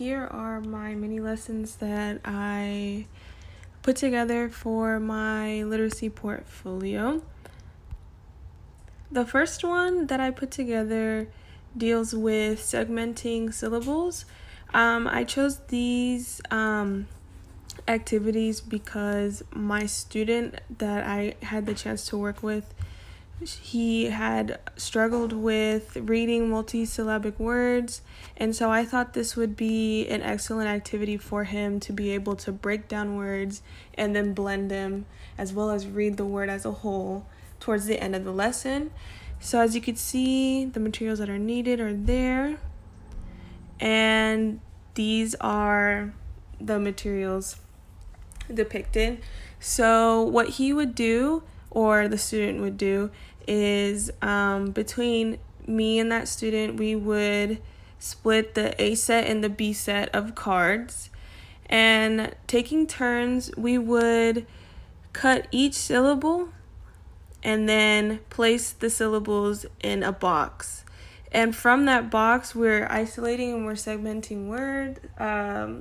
Here are my mini lessons that I put together for my literacy portfolio. The first one that I put together deals with segmenting syllables. I chose these activities because my student that I had the chance to work with, he had struggled with reading multisyllabic words, and so I thought this would be an excellent activity for him to be able to break down words and then blend them, as well as read the word as a whole towards the end of the lesson. So as you can see, the materials that are needed are there, and these are the materials depicted. So what he would do, or the student would do, is between me and that student, we would split the A set and the B set of cards, and taking turns, we would cut each syllable and then place the syllables in a box. And from that box, we're isolating and we're segmenting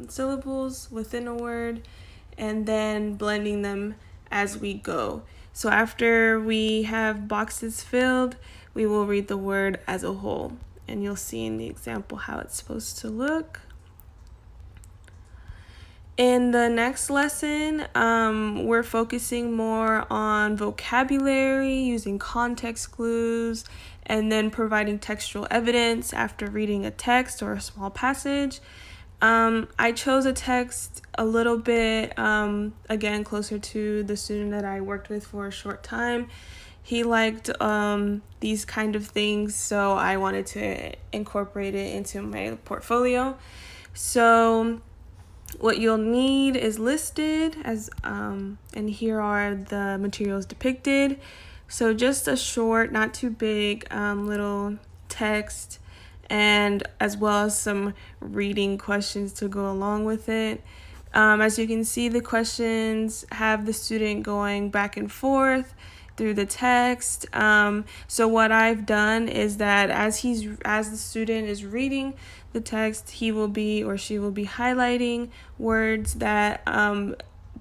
syllables within a word, and then blending them as we go. So after we have boxes filled, we will read the word as a whole. And you'll see in the example how it's supposed to look. In the next lesson, we're focusing more on vocabulary, using context clues, and then providing textual evidence after reading a text or a small passage. I chose a text a little bit, again, closer to the student that I worked with for a short time. He liked these kind of things, so I wanted to incorporate it into my portfolio. So what you'll need is listed as, and here are the materials depicted. So just a short, not too big, little text, and as well as some reading questions to go along with it. As you can see, the questions have the student going back and forth through the text. So what I've done is that as the student is reading the text, he will be or she will be highlighting words that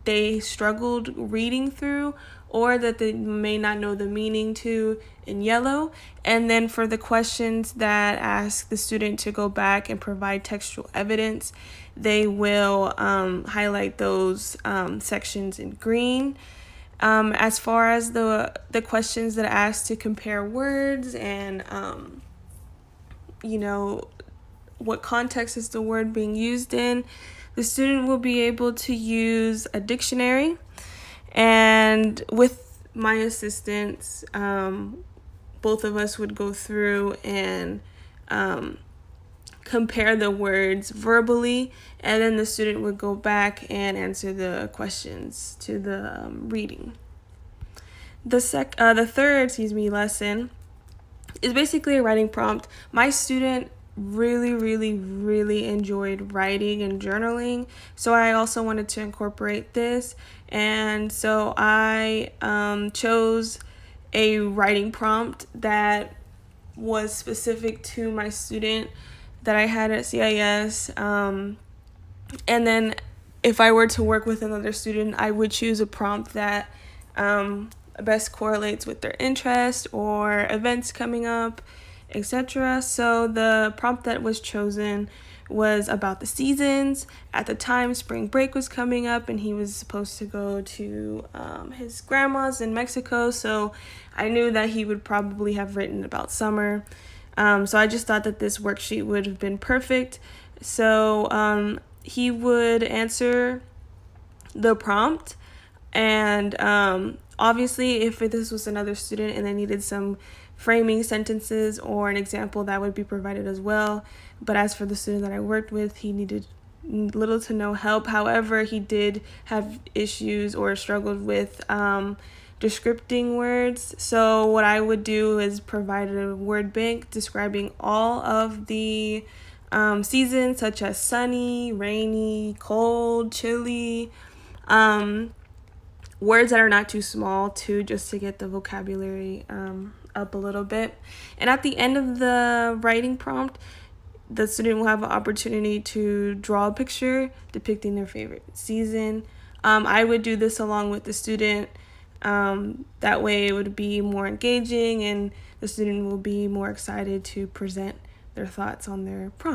they struggled reading through, or that they may not know the meaning to, in yellow. And then for the questions that ask the student to go back and provide textual evidence, they will highlight those sections in green. As far as the questions that ask to compare words and what context is the word being used in, the student will be able to use a dictionary, and with my assistance, both of us would go through and compare the words verbally, and then the student would go back and answer the questions to the reading. The third lesson is basically a writing prompt. My student really enjoyed writing and journaling, so I also wanted to incorporate this, and so I chose a writing prompt that was specific to my student that I had at CIS, and then if I were to work with another student, I would choose a prompt that best correlates with their interest or events coming up, etc. So the prompt that was chosen was about the seasons. At the time, spring break was coming up, and he was supposed to go to his grandma's in Mexico, so I knew that he would probably have written about summer. So I just thought that this worksheet would have been perfect. So he would answer the prompt, and obviously if this was another student and they needed some framing sentences or an example, that would be provided as well. But as for the student that I worked with, he needed little to no help. However, he did have issues or struggled with descripting words. So what I would do is provide a word bank describing all of the seasons, such as sunny, rainy, cold, chilly, words that are not too small too, just to get the vocabulary up a little bit. And at the end of the writing prompt, the student will have an opportunity to draw a picture depicting their favorite season. I would do this along with the student. That way it would be more engaging and the student will be more excited to present their thoughts on their prompt.